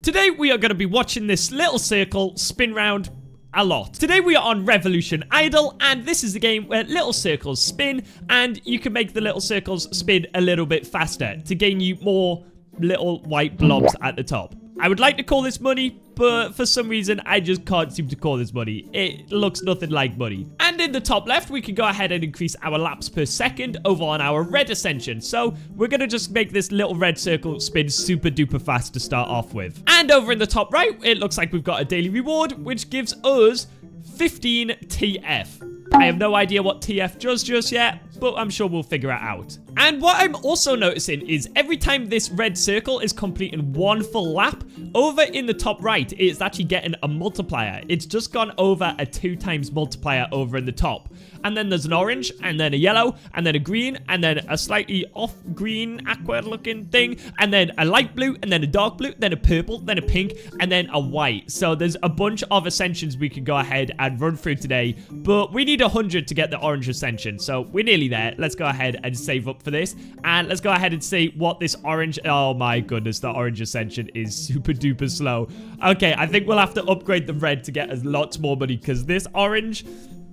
Today we are going to be watching this little circle spin round a lot. Today we are on Revolution Idle, and this is a game where little circles spin, and you can make the little circles spin a little bit faster to gain you more little white blobs at the top. I would like to call this money, but for some reason, I just can't seem to call this money. It looks nothing like money. And in the top left, we can go ahead and increase our laps per second over on our red ascension. So we're going to just make this little red circle spin super duper fast to start off with. And over in the top right, it looks like we've got a daily reward, which gives us 15 TF. I have no idea what TF does just yet, but I'm sure we'll figure it out. And what I'm also noticing is every time this red circle is completing one full lap, over in the top right, it's actually getting a multiplier. It's just gone over a 2 times multiplier over in the top. And then there's an orange, and then a yellow, and then a green, and then a slightly off green aqua looking thing, and then a light blue, and then a dark blue, then a purple, then a pink, and then a white. So there's a bunch of ascensions we can go ahead and run through today, but we need 100 to get the orange ascension. So we're nearly there. Let's go ahead and save up for this, and let's go ahead and see what this orange, oh my goodness, the orange ascension is super duper slow. Okay, I think we'll have to upgrade the red to get us lots more money, because this orange,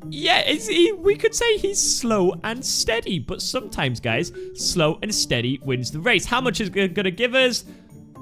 yeah, we could say he's slow and steady, but sometimes, guys, slow and steady wins the race. How much is it going to give us?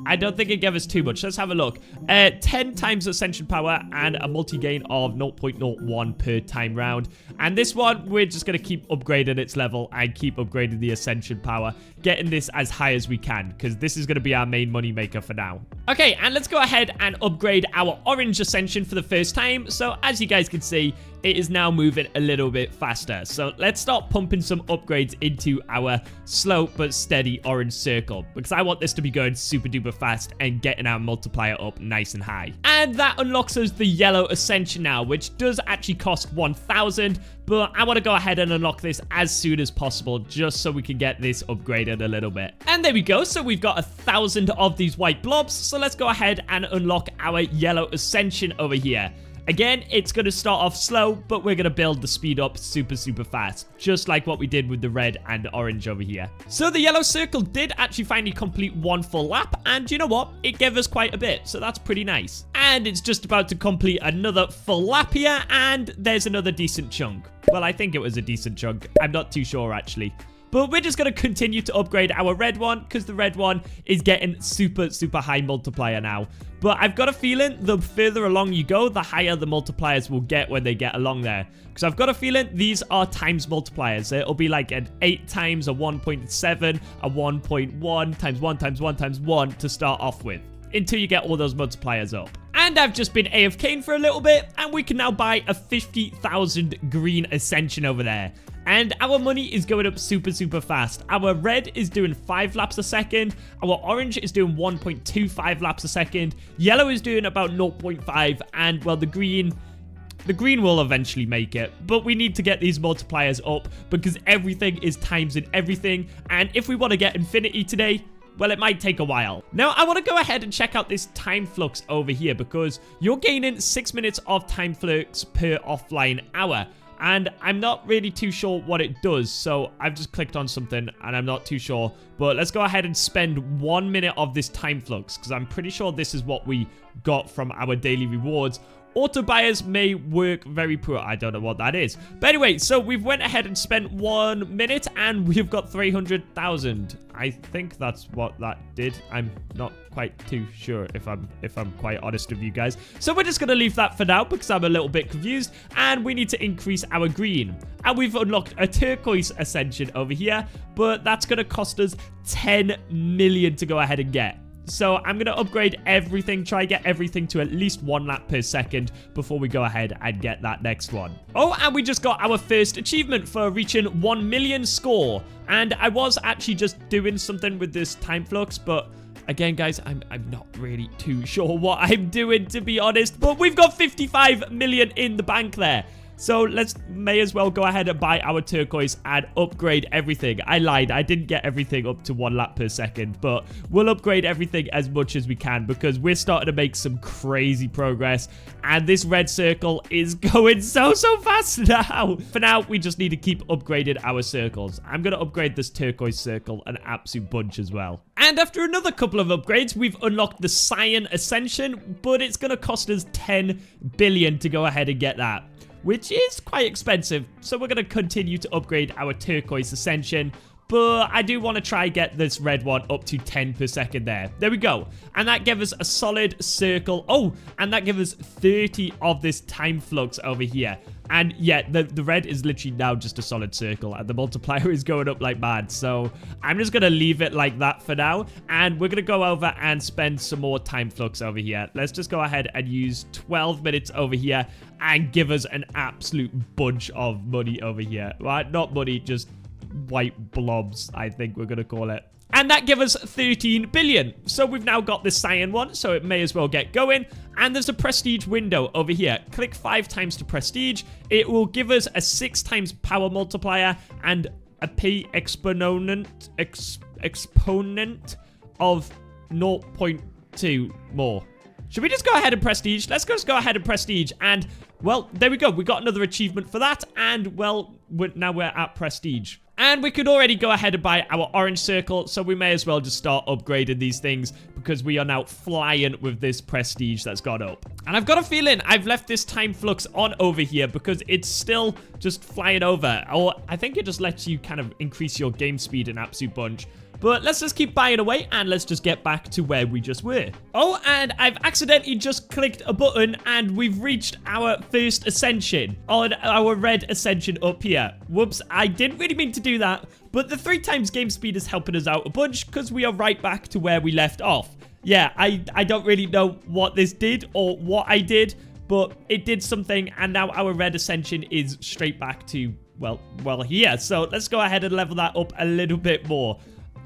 I don't think it gave us too much. Let's have a look. 10 times ascension power and a multi-gain of 0.01 per time round. And this one, we're just going to keep upgrading its level and keep upgrading the ascension power, getting this as high as we can, because this is going to be our main money maker for now. Okay, and let's go ahead and upgrade our orange ascension for the first time. So as you guys can see, it is now moving a little bit faster. So let's start pumping some upgrades into our slow but steady orange circle, because I want this to be going super duper fast and getting our multiplier up nice and high. And that unlocks us the yellow ascension now, which does actually cost 1,000, but I want to go ahead and unlock this as soon as possible, just so we can get this upgraded a little bit. And there we go. So we've got 1,000 of these white blobs. So let's go ahead and unlock our yellow ascension over here. Again, it's going to start off slow, but we're going to build the speed up super, super fast, just like what we did with the red and orange over here. So the yellow circle did actually finally complete one full lap, and you know what? It gave us quite a bit, so that's pretty nice. And it's just about to complete another full lap here, and there's another decent chunk. Well, I think it was a decent chunk. I'm not too sure, actually. But we're just going to continue to upgrade our red one, because the red one is getting super, super high multiplier now. But I've got a feeling the further along you go, the higher the multipliers will get when they get along there. Because I've got a feeling these are times multipliers. It'll be like an 8 times, a 1.7, a 1.1, times 1, times 1, times 1 to start off with, until you get all those multipliers up. And I've just been AFKing for a little bit, and we can now buy a 50,000 green ascension over there. And our money is going up super, super fast. Our red is doing 5 laps a second. Our orange is doing 1.25 laps a second. Yellow is doing about 0.5. And, well, the green will eventually make it. But we need to get these multipliers up, because everything is times in everything. And if we want to get infinity today, well, it might take a while. Now, I want to go ahead and check out this time flux over here, because you're gaining 6 minutes of time flux per offline hour. And I'm not really too sure what it does, so I've just clicked on something and I'm not too sure. But let's go ahead and spend 1 minute of this time flux, because I'm pretty sure this is what we got from our daily rewards. Auto buyers may work very poor. I don't know what that is. But anyway, so we've went ahead and spent 1 minute and we've got 300,000. I think that's what that did. I'm not quite too sure, if I'm quite honest with you guys. So we're just going to leave that for now, because I'm a little bit confused, and we need to increase our green. And we've unlocked a turquoise ascension over here, but that's going to cost us 10 million to go ahead and get. So I'm going to upgrade everything, try get everything to at least 1 lap per second before we go ahead and get that next one. Oh, and we just got our first achievement for reaching 1 million score. And I was actually just doing something with this time flux, but again, guys, I'm not really too sure what I'm doing, to be honest. But we've got 55 million in the bank there. So let's may as well go ahead and buy our turquoise and upgrade everything. I lied. I didn't get everything up to 1 lap per second, but we'll upgrade everything as much as we can because we're starting to make some crazy progress. And this red circle is going so fast now. For now, we just need to keep upgrading our circles. I'm going to upgrade this turquoise circle an absolute bunch as well. And after another couple of upgrades, we've unlocked the Cyan Ascension, but it's going to cost us 10 billion to go ahead and get that, which is quite expensive. So we're going to continue to upgrade our turquoise Ascension, but I do want to try get this red one up to 10 per second there. There we go. And that gave us a solid circle. Oh, and that gave us 30 of this time flux over here. And yeah, the red is literally now just a solid circle, and the multiplier is going up like mad. So I'm just going to leave it like that for now, and we're going to go over and spend some more time flux over here. Let's just go ahead and use 12 minutes over here and give us an absolute bunch of money over here. Right? Not money, just white blobs, I think we're going to call it. And that gives us 13 billion. So we've now got this cyan one, so it may as well get going. And there's a prestige window over here. Click 5 times to prestige. It will give us a 6 times power multiplier and a P exponent of 0.2 more. Should we just go ahead and prestige? Let's just go ahead and prestige. And, well, there we go. We got another achievement for that. And, well, now we're at prestige. And we could already go ahead and buy our orange circle, so we may as well just start upgrading these things because we are now flying with this prestige that's got up. And I've got a feeling I've left this time flux on over here because it's still just flying over. Or I think it just lets you kind of increase your game speed an absolute bunch. But let's just keep buying away and let's just get back to where we just were. Oh, and I've accidentally just clicked a button and we've reached our first ascension on our red ascension up here. Whoops, I didn't really mean to do that, but the 3 times game speed is helping us out a bunch because we are right back to where we left off. Yeah, I don't really know what this did or what I did, but it did something and now our red ascension is straight back to, well here. So let's go ahead and level that up a little bit more.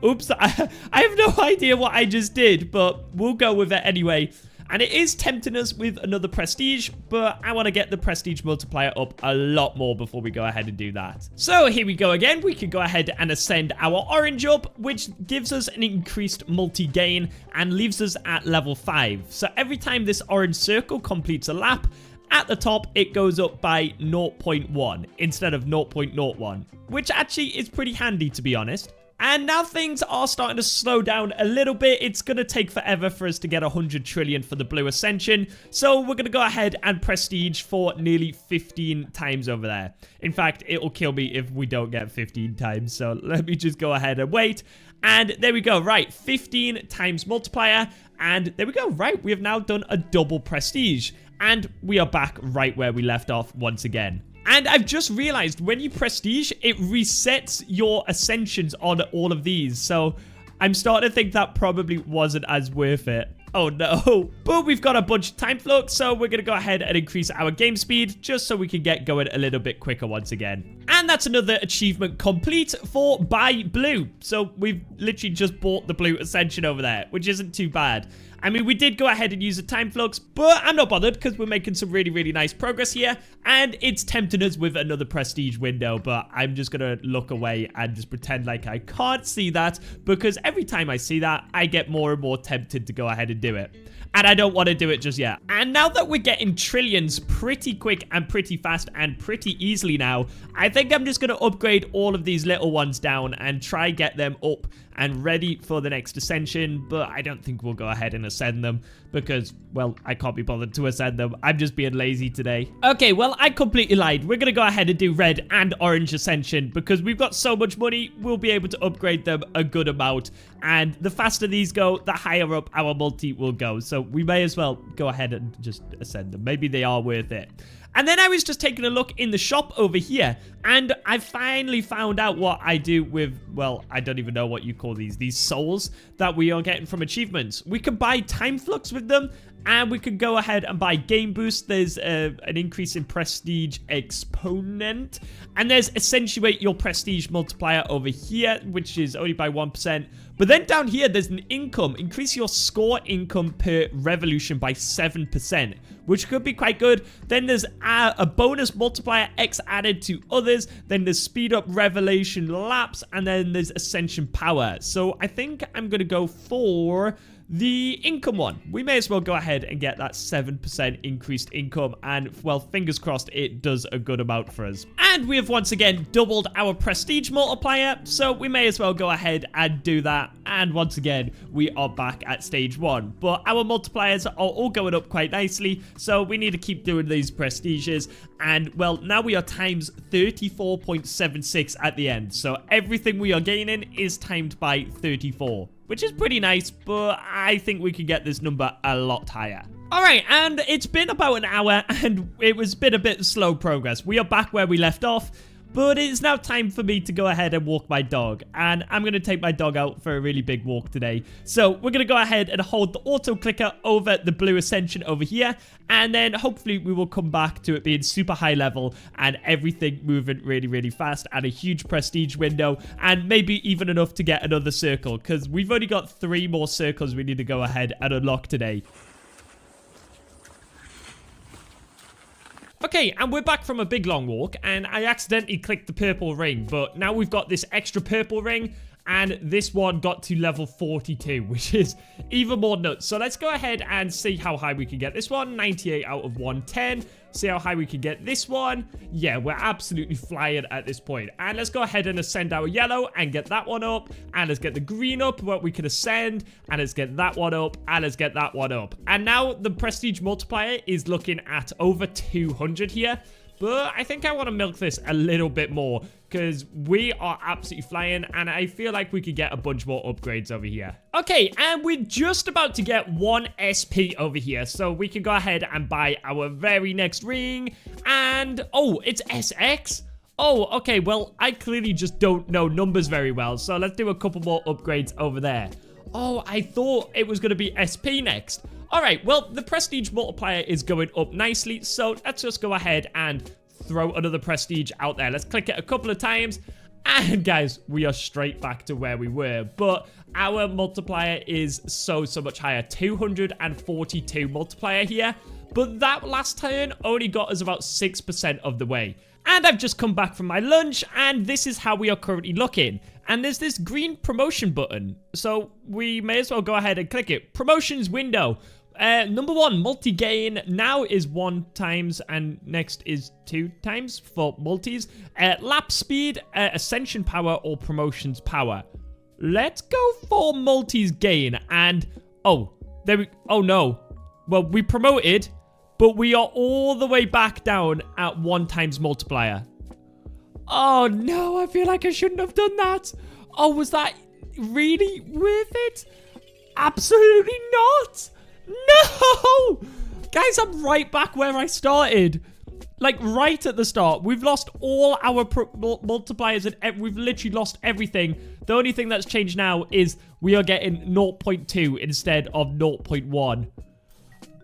Oops, I have no idea what I just did, but we'll go with it anyway. And it is tempting us with another prestige, but I want to get the prestige multiplier up a lot more before we go ahead and do that. So here we go again. We can go ahead and ascend our orange up, which gives us an increased multi-gain and leaves us at level 5. So every time this orange circle completes a lap, at the top, it goes up by 0.1 instead of 0.01, which actually is pretty handy, to be honest. And now things are starting to slow down a little bit. It's going to take forever for us to get 100 trillion for the blue ascension. So we're going to go ahead and prestige for nearly 15 times over there. In fact, it will kill me if we don't get 15 times. So let me just go ahead and wait. And there we go. Right, 15 times multiplier. And there we go. Right, we have now done a double prestige. And we are back right where we left off once again. And I've just realized when you prestige, it resets your ascensions on all of these. So I'm starting to think that probably wasn't as worth it. Oh no. But we've got a bunch of time flux, so we're going to go ahead and increase our game speed just so we can get going a little bit quicker once again. And that's another achievement complete for Buy Blue. So we've literally just bought the blue ascension over there, which isn't too bad. I mean, we did go ahead and use a time flux, but I'm not bothered because we're making some really nice progress here. And it's tempting us with another prestige window, but I'm just going to look away and just pretend like I can't see that because every time I see that, I get more and more tempted to go ahead and do it. And I don't want to do it just yet. And now that we're getting trillions pretty quick and pretty fast and pretty easily now, I think I'm just going to upgrade all of these little ones down and try get them up and ready for the next ascension. But I don't think we'll go ahead and ascend them because, well, I can't be bothered to ascend them. I'm just being lazy today. Okay, well, I completely lied. We're going to go ahead and do red and orange ascension because we've got so much money, we'll be able to upgrade them a good amount. And the faster these go, the higher up our multi will go. So we may as well go ahead and just ascend them. Maybe they are worth it. And then I was just taking a look in the shop over here, and I finally found out what I do with, well, I don't even know what you call these souls that we are getting from achievements. We can buy time flux with them, And we could go ahead and buy Game Boost. There's an increase in Prestige Exponent. And there's Accentuate your Prestige Multiplier over here, which is only by 1%. But then down here, there's an income. Increase your score income per revolution by 7%, which could be quite good. Then there's a bonus multiplier X added to others. Then there's speed up revelation laps. And then there's ascension power. So I think I'm going to go for the income one. We may as well go ahead and get that 7% increased income, and well, fingers crossed it does a good amount for us. And we have once again doubled our prestige multiplier, so we may as well go ahead and do that. And once again, we are back at stage 1, but our multipliers are all going up quite nicely, so we need to keep doing these prestiges. And well, now we are times 34.76 at the end, so everything we are gaining is timed by 34. Which is pretty nice, but I think we can get this number a lot higher. Alright, and it's been about an hour, and it was been a bit slow progress. We are back where we left off, but it's now time for me to go ahead and walk my dog. And I'm going to take my dog out for a really big walk today. So we're going to go ahead and hold the auto clicker over the blue ascension over here. And then hopefully we will come back to it being super high level and everything moving really, really fast, and a huge prestige window, and maybe even enough to get another circle, because we've only got 3 more circles we need to go ahead and unlock today. Okay, and we're back from a big long walk, and I accidentally clicked the purple ring, but now we've got this extra purple ring, and this one got to level 42, which is even more nuts. So let's go ahead and see how high we can get this one. 98 out of 110. See how high we can get this one. Yeah, we're absolutely flying at this point. And let's go ahead and ascend our yellow and get that one up. And let's get the green up where we can ascend. And let's get that one up. And let's get that one up. And now the prestige multiplier is looking at over 200 here. But I think I want to milk this a little bit more, because we are absolutely flying, and I feel like we could get a bunch more upgrades over here. Okay, and we're just about to get 1 SP over here, so we can go ahead and buy our very next ring. And oh, it's SX. Oh, okay, well, I clearly just don't know numbers very well, so let's do a couple more upgrades over there. Oh, I thought it was going to be SP next. Alright, well, the prestige multiplier is going up nicely, so let's just go ahead and throw another prestige out there. Let's click it a couple of times, and guys, we are straight back to where we were. But our multiplier is so much higher. 242 multiplier here, but that last turn only got us about 6% of the way. And I've just come back from my lunch, and this is how we are currently looking. And there's this green promotion button, so we may as well go ahead and click it. Promotions window. Number 1, multi-gain now is 1 times, and next is 2 times for multis. Lap speed, ascension power, or promotions power. Let's go for multis gain, and oh, oh no. Well, we promoted, but we are all the way back down at 1 times multiplier. Oh no, I feel like I shouldn't have done that. Oh, was that really worth it? Absolutely not. No! Guys, I'm right back where I started. Like, right at the start. We've lost all our multipliers, and we've literally lost everything. The only thing that's changed now is we are getting 0.2 instead of 0.1.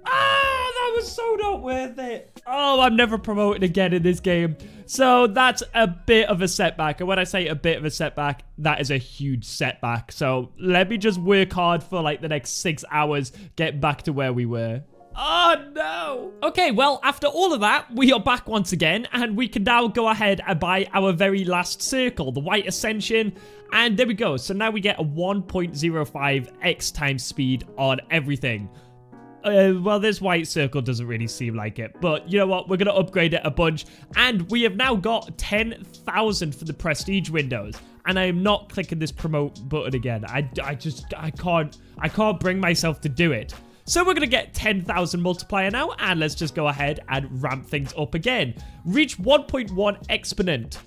Ah, that was so not worth it. Oh, I'm never promoted again in this game. So that's a bit of a setback. And when I say a bit of a setback, that is a huge setback. So let me just work hard for like the next 6 hours, get back to where we were. Oh, no. Okay, well, after all of that, we are back once again, and we can now go ahead and buy our very last circle, the White Ascension. And there we go. So now we get a 1.05 X times speed on everything. Well, this white circle doesn't really seem like it, but you know what? We're going to upgrade it a bunch, and we have now got 10,000 for the prestige windows, and I am not clicking this promote button again. I can't bring myself to do it. So we're going to get 10,000 multiplier now, and let's just go ahead and ramp things up again. Reach 1.1 exponent.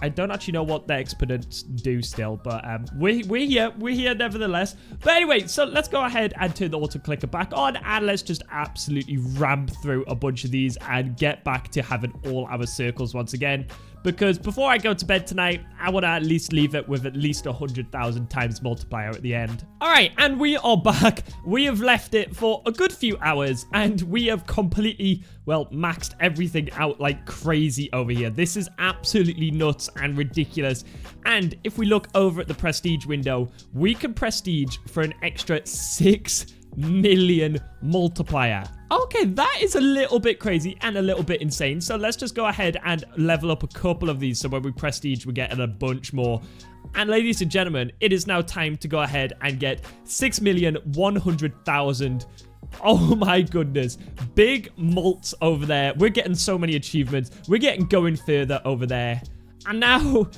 I don't actually know what the exponents do still, but we're here nevertheless. But anyway, so let's go ahead and turn the auto clicker back on, and let's just absolutely ramp through a bunch of these and get back to having all our circles once again. because before I go to bed tonight, I want to at least leave it with at least 100,000 times multiplier at the end. All right, and we are back. We have left it for a good few hours, and we have completely, well, maxed everything out like crazy over here. This is absolutely nuts and ridiculous. And if we look over at the prestige window, we can prestige for an extra 6 million multiplier. Okay, that is a little bit crazy and a little bit insane. So let's just go ahead and level up a couple of these. So when we prestige, we're getting a bunch more. And ladies and gentlemen, it is now time to go ahead and get 6,100,000. Oh my goodness. Big mults over there. We're getting so many achievements. We're getting going further over there. And now,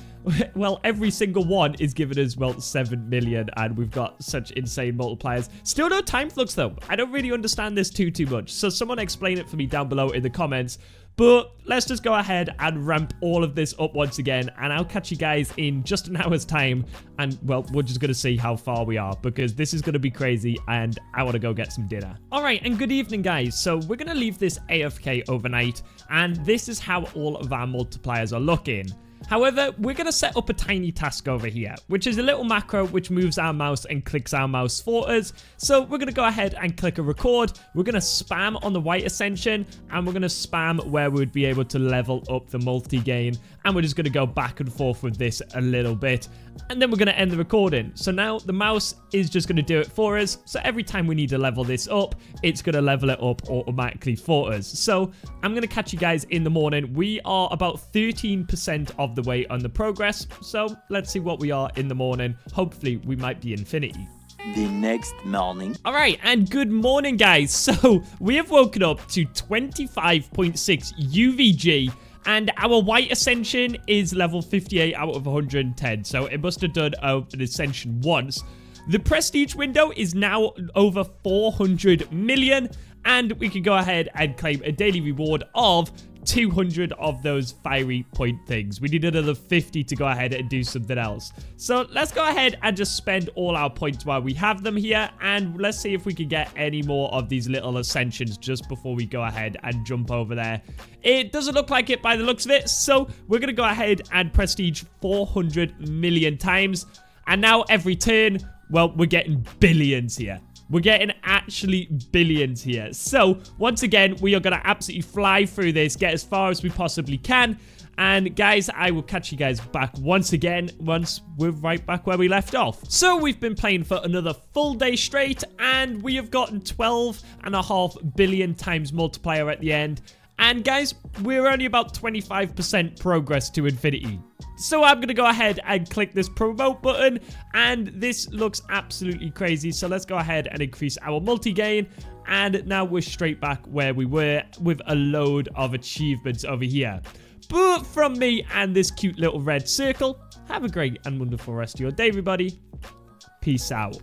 well, every single one is giving us, well, 7 million, and we've got such insane multipliers. Still no time flux, though. I don't really understand this too much, so someone explain it for me down below in the comments. But let's just go ahead and ramp all of this up once again, and I'll catch you guys in just an hour's time. And, well, we're just going to see how far we are, because this is going to be crazy, and I want to go get some dinner. All right, and good evening, guys. So we're going to leave this AFK overnight, and this is how all of our multipliers are looking. However, we're going to set up a tiny task over here, which is a little macro which moves our mouse and clicks our mouse for us. So we're going to go ahead and click a record. We're going to spam on the white ascension, and we're going to spam where we would be able to level up the multi-gain. And we're just going to go back and forth with this a little bit. And then we're going to end the recording. So now the mouse is just going to do it for us. So every time we need to level this up, it's going to level it up automatically for us. So I'm going to catch you guys in the morning. We are about 13% of the way on the progress. So let's see what we are in the morning. Hopefully we might be infinity. The next morning. All right, and good morning, guys. So we have woken up to 25.6 UVG. And our white ascension is level 58 out of 110. So it must have done an ascension once. The prestige window is now over 400 million. And we can go ahead and claim a daily reward of 200 of those fiery point things. We need another 50 to go ahead and do something else. So let's go ahead and just spend all our points while we have them here. And let's see if we can get any more of these little ascensions just before we go ahead and jump over there. It doesn't look like it by the looks of it. So we're going to go ahead and prestige 400 million times. And now every turn, well, we're getting billions here. We're getting actually billions here. So, once again, we are going to absolutely fly through this, get as far as we possibly can. And, guys, I will catch you guys back once again, once we're right back where we left off. So, we've been playing for another full day straight, and we have gotten 12.5 billion times multiplier at the end. And, guys, we're only about 25% progress to infinity. So I'm going to go ahead and click this promote button, and this looks absolutely crazy. So let's go ahead and increase our multi-gain, and now we're straight back where we were with a load of achievements over here. But from me and this cute little red circle, have a great and wonderful rest of your day, everybody. Peace out.